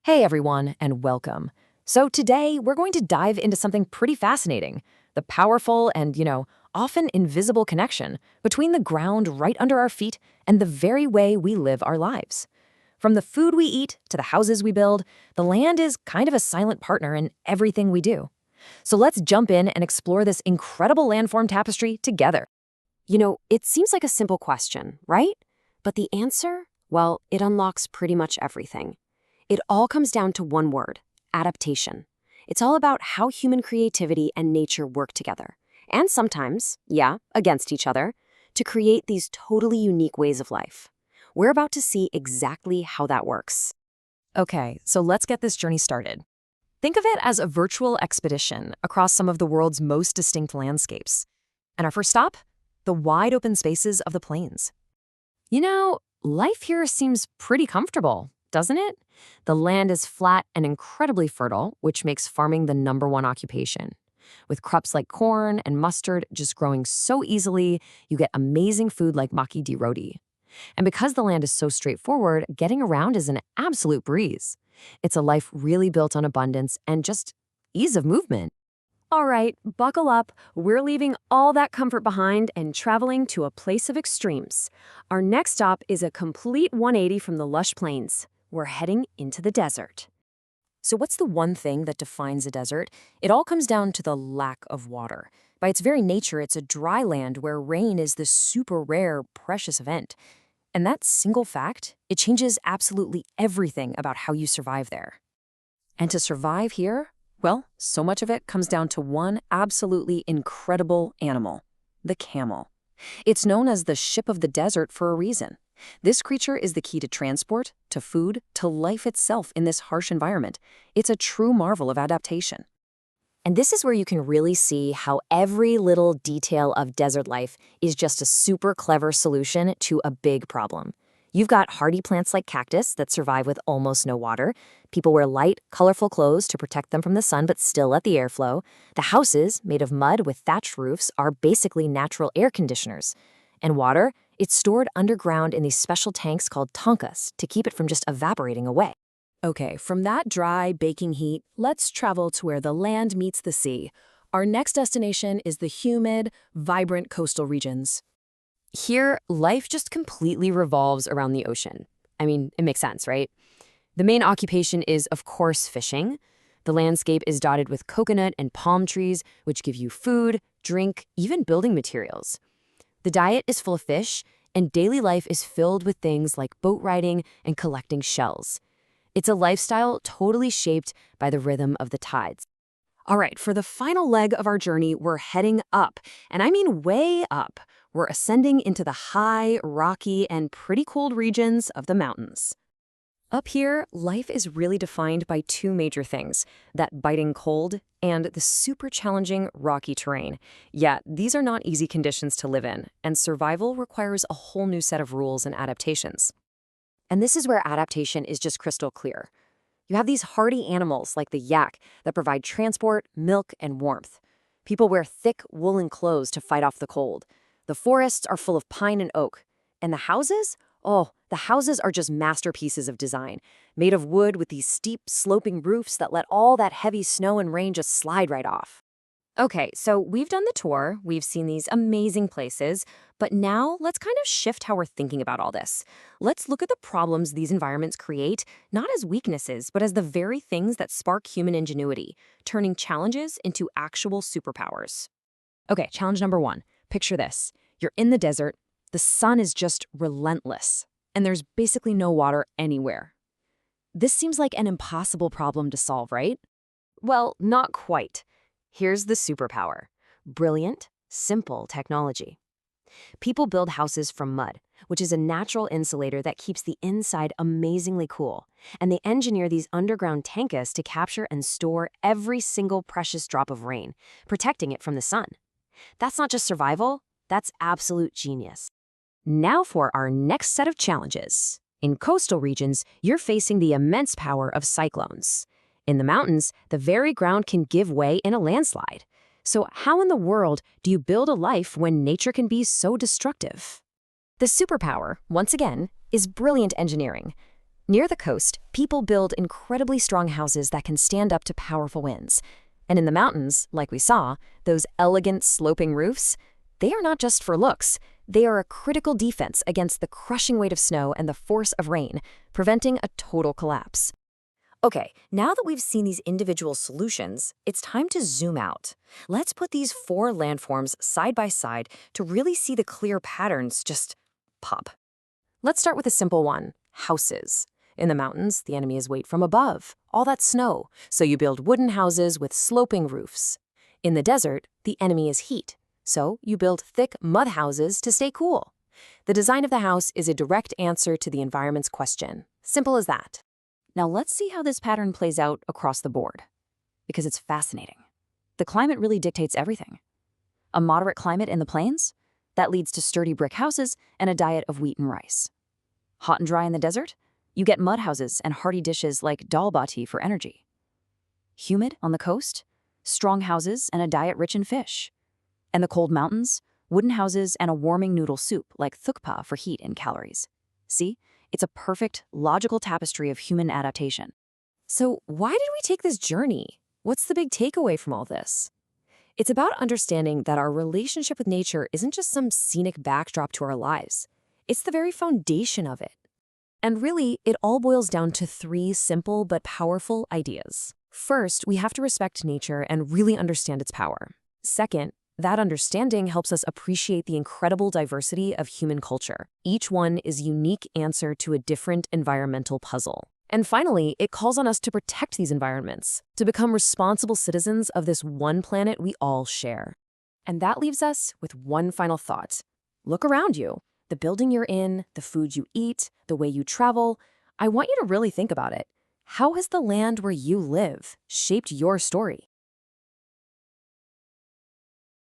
Hey everyone, and welcome. So today we're going to dive into something pretty fascinating, the powerful and, often invisible connection between the ground right under our feet and the very way we live our lives. From the food we eat to the houses we build, the land is kind of a silent partner in everything we do. So let's jump in and explore this incredible landform tapestry together. It seems like a simple question, right? But the answer, well, it unlocks pretty much everything. It all comes down to one word: adaptation. It's all about how human creativity and nature work together, and sometimes, against each other, to create these totally unique ways of life. We're about to see exactly how that works. Okay, so let's get this journey started. Think of it as a virtual expedition across some of the world's most distinct landscapes. And our first stop? The wide open spaces of the plains. Life here seems pretty comfortable, doesn't it? The land is flat and incredibly fertile, which makes farming the #1 occupation. With crops like corn and mustard just growing so easily, you get amazing food like maki di roti. And because the land is so straightforward, getting around is an absolute breeze. It's a life really built on abundance and just ease of movement. All right, buckle up. We're leaving all that comfort behind and traveling to a place of extremes. Our next stop is a complete 180 from the lush plains. We're heading into the desert. So what's the one thing that defines a desert? It all comes down to the lack of water. By its very nature, it's a dry land where rain is this super rare, precious event. And that single fact, it changes absolutely everything about how you survive there. And to survive here, well, so much of it comes down to one absolutely incredible animal, the camel. It's known as the ship of the desert for a reason. This creature is the key to transport, to food, to life itself in this harsh environment. It's a true marvel of adaptation. And this is where you can really see how every little detail of desert life is just a super clever solution to a big problem. You've got hardy plants like cactus that survive with almost no water. People wear light, colorful clothes to protect them from the sun but still let the air flow. The houses, made of mud with thatched roofs, are basically natural air conditioners. And water, it's stored underground in these special tanks called tonkas to keep it from just evaporating away. Okay, from that dry, baking heat, let's travel to where the land meets the sea. Our next destination is the humid, vibrant coastal regions. Here, life just completely revolves around the ocean. I mean, it makes sense, right? The main occupation is, of course, fishing. The landscape is dotted with coconut and palm trees, which give you food, drink, even building materials. The diet is full of fish, and daily life is filled with things like boat riding and collecting shells. It's a lifestyle totally shaped by the rhythm of the tides. All right, for the final leg of our journey, we're heading up, and I mean way up. We're ascending into the high, rocky, and pretty cold regions of the mountains. Up here, life is really defined by two major things: that biting cold and the super challenging rocky terrain. Yeah, these are not easy conditions to live in, and survival requires a whole new set of rules and adaptations. And this is where adaptation is just crystal clear. You have these hardy animals like the yak that provide transport, milk, and warmth. People wear thick woolen clothes to fight off the cold. The forests are full of pine and oak. And the houses? Oh, the houses are just masterpieces of design, made of wood with these steep, sloping roofs that let all that heavy snow and rain just slide right off. Okay, so we've done the tour, we've seen these amazing places, but now let's kind of shift how we're thinking about all this. Let's look at the problems these environments create, not as weaknesses, but as the very things that spark human ingenuity, turning challenges into actual superpowers. Okay, challenge number 1. Picture this. You're in the desert, the sun is just relentless, and there's basically no water anywhere. This seems like an impossible problem to solve, right? Well, not quite. Here's the superpower: brilliant, simple technology. People build houses from mud, which is a natural insulator that keeps the inside amazingly cool. And they engineer these underground tankas to capture and store every single precious drop of rain, protecting it from the sun. That's not just survival, that's absolute genius. Now for our next set of challenges. In coastal regions, you're facing the immense power of cyclones. In the mountains, the very ground can give way in a landslide. So how in the world do you build a life when nature can be so destructive? The superpower, once again, is brilliant engineering. Near the coast, people build incredibly strong houses that can stand up to powerful winds. And in the mountains, like we saw, those elegant sloping roofs, they are not just for looks. They are a critical defense against the crushing weight of snow and the force of rain, preventing a total collapse. Okay, now that we've seen these individual solutions, it's time to zoom out. Let's put these 4 landforms side by side to really see the clear patterns just pop. Let's start with a simple one, houses. In the mountains, the enemy is weight from above, all that snow, so you build wooden houses with sloping roofs. In the desert, the enemy is heat, so you build thick mud houses to stay cool. The design of the house is a direct answer to the environment's question. Simple as that. Now let's see how this pattern plays out across the board, because it's fascinating. The climate really dictates everything. A moderate climate in the plains? That leads to sturdy brick houses and a diet of wheat and rice. Hot and dry in the desert? You get mud houses and hearty dishes like dal bati for energy. Humid on the coast? Strong houses and a diet rich in fish. And the cold mountains? Wooden houses and a warming noodle soup like thukpa for heat and calories. See? It's a perfect, logical tapestry of human adaptation. So why did we take this journey? What's the big takeaway from all this? It's about understanding that our relationship with nature isn't just some scenic backdrop to our lives. It's the very foundation of it. And really, it all boils down to 3 simple but powerful ideas. First, we have to respect nature and really understand its power. Second, that understanding helps us appreciate the incredible diversity of human culture. Each one is a unique answer to a different environmental puzzle. And finally, it calls on us to protect these environments, to become responsible citizens of this one planet we all share. And that leaves us with one final thought. Look around you. The building you're in, the food you eat, the way you travel. I want you to really think about it. How has the land where you live shaped your story?